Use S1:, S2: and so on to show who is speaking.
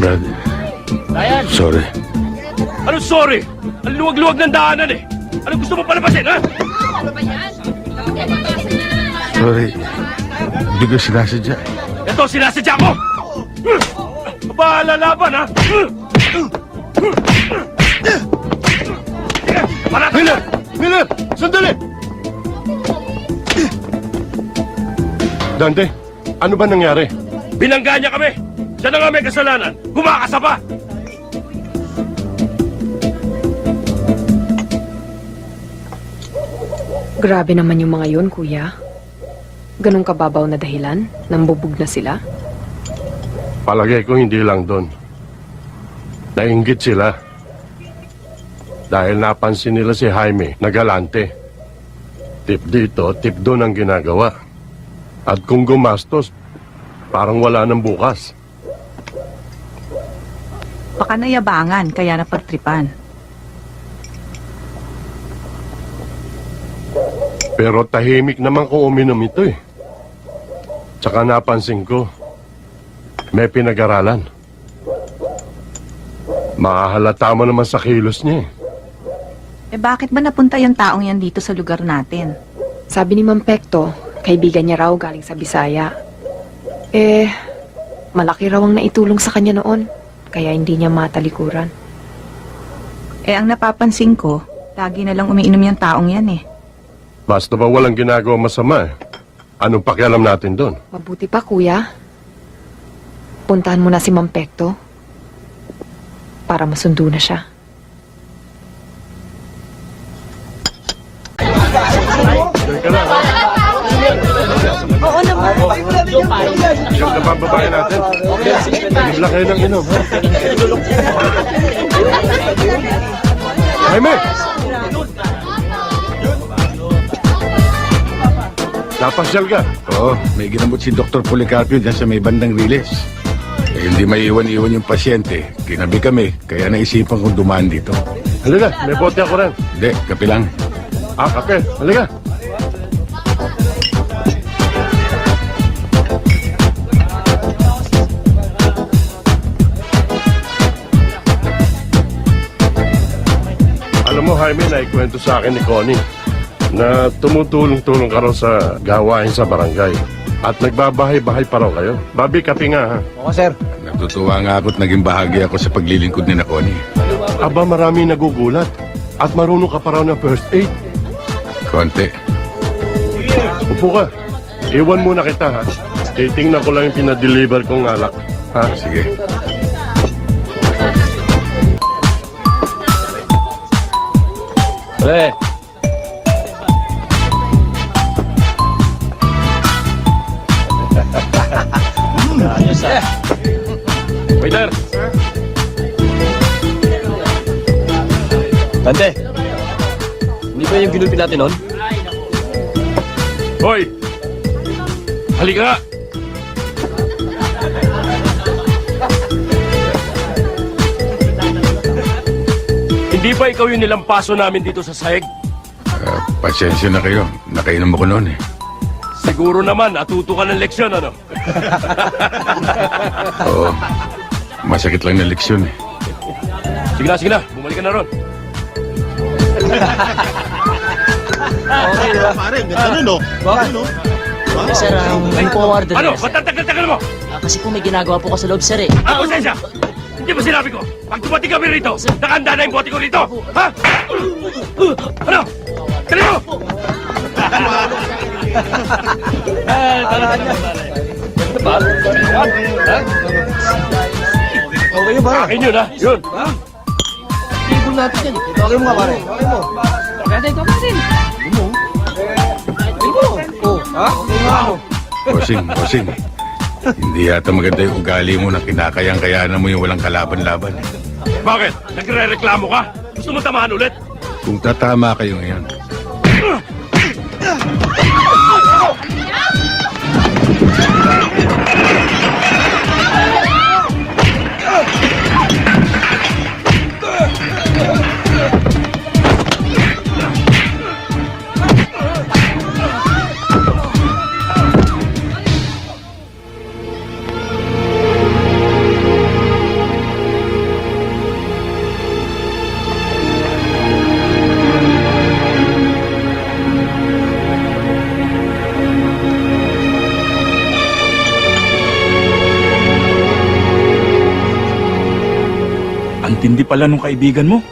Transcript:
S1: Brad,
S2: Ryan!
S1: sorry.
S2: Ano sorry? Ang luwag-luwag ng daanan eh. Ano gusto mo palabasin, ha?
S1: Sorry. Hindi ko sinasadya.
S2: Ito, sinasadya ko! Bahala laban, ha? Paratan!
S3: Miller! Miller! Sandali! Dante, ano ba nangyari?
S2: Binangga niya kami! Siya na nga may kasalanan! Kumakasa pa!
S4: Grabe naman yung mga yun, kuya. Ganong kababaw na dahilan? Nambubog na sila?
S3: Palagay ko hindi lang doon. Nainggit sila. Dahil napansin nila si Jaime na galante. Tip dito, tip doon ang ginagawa. At kung gumastos, parang wala nang bukas.
S5: Baka nayabangan, kaya napagtripan.
S3: Pero tahimik naman kung uminom ito eh. Tsaka napansin ko, may pinag-aralan. Makahalata mo naman sa kilos niya eh.
S5: Eh bakit ba napunta yung taong yan dito sa lugar natin?
S4: Sabi ni Mang Pekto, kaibigan niya raw galing sa Bisaya. Malaki raw ang naitulong sa kanya noon, kaya hindi niya matalikuran.
S5: Eh ang napapansin ko, lagi na lang umiinom yung taong yan eh.
S3: Basta ba walang ginagawa masama eh? Anong pakialam natin doon?
S4: Mabuti pa, kuya. Puntahan mo na si Mang Pekto para masundo na siya.
S5: Oo naman.
S3: Siyempre ba babae natin? Bigla kayo ng inom, ha? Jaime! Napasyal ka?
S1: Oo, may ginamot si Dr. Policarpio dyan sa may bandang Riles. Eh, hindi may iwan-iwan yung pasyente. Kinabi kami, kaya naisipan kong dumaan dito.
S3: Halika, may bote ako rin.
S1: Hindi, kape lang.
S3: Ah, kape. Halika. Alam mo, Jaime, naikwento sa akin ni Connie na tumutulong-tulong ka raw sa gawain sa barangay. At nagbabahay-bahay pa raw kayo. Babi, kape nga, ha?
S6: Oo, sir.
S1: Natutuwa nga ako at naging bahagi ako sa paglilingkod ni Connie.
S3: Aba, marami nagugulat. At marunong ka pa raw ng first aid.
S1: Konti.
S3: Upo ka. Iwan muna kita, ha? Titingnan ko lang yung pinadeliver kong alak. Ha?
S1: Sige.
S2: Pre! Ayos ah. Waiter! Tante! Hindi ba yung ginulpi natin nun? Hoy! Halika nga! Hindi ba ikaw yung nilampaso namin dito sa sahig?
S1: Pasensya na kayo. Nakainom ako noon eh.
S2: Siguro naman, natuto ka ng leksyon, ano?
S1: Oo. Masakit lang na leksyon eh.
S2: Sige na, bumalik ka na ron.
S6: Okay, diba? Pare, ganda nun, no? Bakit, no?
S7: Eh, sir, may forward na
S2: Ano?
S7: sir.
S2: Ba't ang tagal-tagal mo?
S7: Kasi po may ginagawa po ko sa loob, sir, eh.
S2: Ah, konsensya! Hindi ba sinabi ko? Pag dumating kami rito, nakahanda na yung bote ko rito! Ha? Ano? Dali mo!
S6: Okay yun, pare.
S2: Akin yun, ha? Yun!
S6: Tibol natin yan. Okay mo nga, pare. Okay mo. Oh, ha? Okay nga, ano?
S1: Bossing. Hindi yata maganda yung ugali mo na kinakayang-kayanan mo yung walang kalaban-laban.
S2: Bakit? Nagre-reklamo ka? Gusto mo tamahan ulit?
S1: Kung tatama kayo ngayon,
S2: Tindi pala nung kaibigan mo.